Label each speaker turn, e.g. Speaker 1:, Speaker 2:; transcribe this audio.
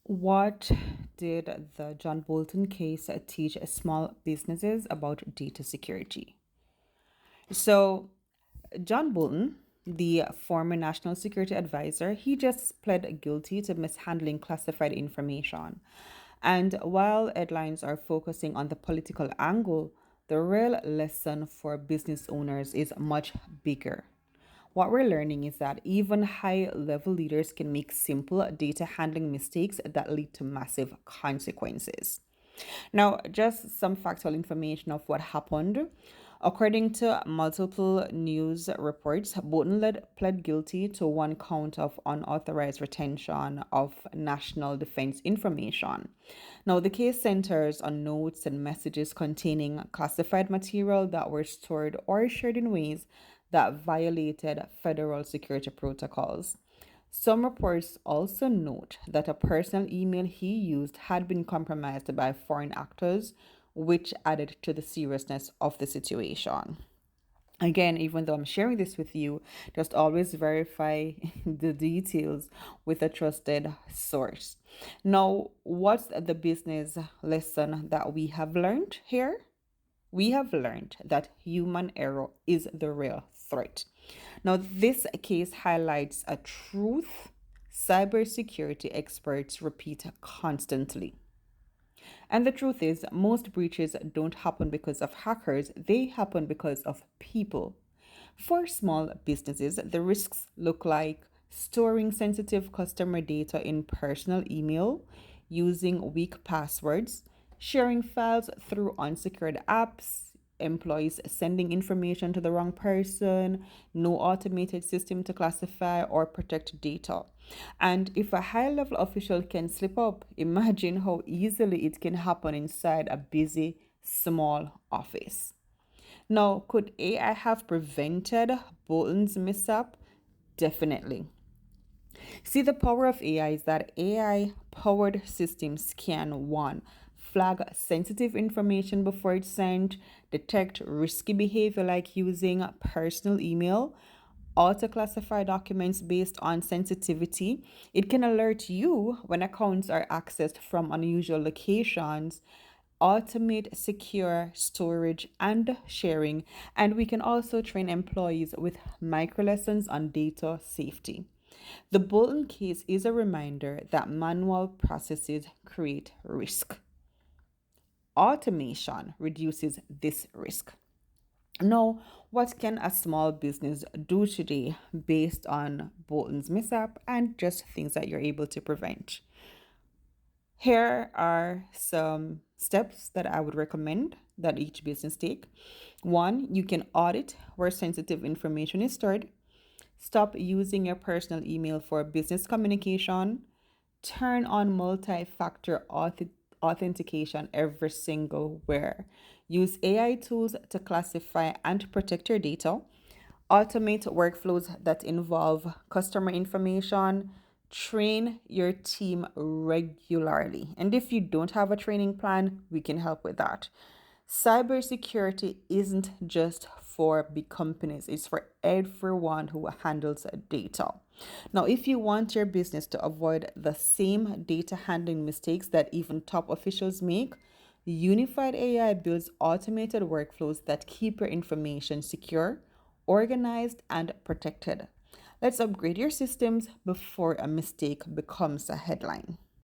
Speaker 1: What did the John Bolton case teach small businesses about data security? So, John Bolton, the former national security advisor, he just pled guilty to mishandling classified information. And while headlines are focusing on the political angle, the real lesson for business owners is much bigger. What we're learning is that even high level leaders can make simple data handling mistakes that lead to massive consequences. Now, just some factual information of what happened. According to multiple news reports, Bolton pled guilty to one count of unauthorized retention of national defense information. Now, the case centers on notes and messages containing classified material that were stored or shared in ways that violated federal security protocols. Some reports also note that a personal email he used had been compromised by foreign actors, which added to the seriousness of the situation. Again, even though I'm sharing this with you, just always verify the details with a trusted source. Now, what's the business lesson that we have learned here? We have learned that human error is the real threat. Now, this case highlights a truth cybersecurity experts repeat constantly. And the truth is, most breaches don't happen because of hackers, they happen because of people. For small businesses, the risks look like storing sensitive customer data in personal email, using weak passwords, sharing files through unsecured apps, employees sending information to the wrong person, no automated system to classify or protect data. And if a high level official can slip up, imagine how easily it can happen inside a busy, small office. Now, could AI have prevented Bolton's mishap? Definitely. See, the power of AI is that AI powered systems can one, flag sensitive information before it's sent, detect risky behavior like using personal email, auto classify documents based on sensitivity. It can alert you when accounts are accessed from unusual locations, automate secure storage and sharing, and we can also train employees with micro lessons on data safety. The Bolton case is a reminder that manual processes create risk. Automation reduces this risk. Now, what can a small business do today based on Bolton's mishap and just things that you're able to prevent? Here are some steps that I would recommend that each business take. One, you can audit where sensitive information is stored. Stop using your personal email for business communication. Turn on multi-factor authentication every single where. Use AI tools to classify and protect your data. Automate workflows that involve customer information. Train your team regularly. And if you don't have a training plan, we can help with that. Cybersecurity isn't just for big companies, it's for everyone who handles data. Now, if you want your business to avoid the same data handling mistakes that even top officials make, Unified AI builds automated workflows that keep your information secure, organized, and protected. Let's upgrade your systems before a mistake becomes a headline.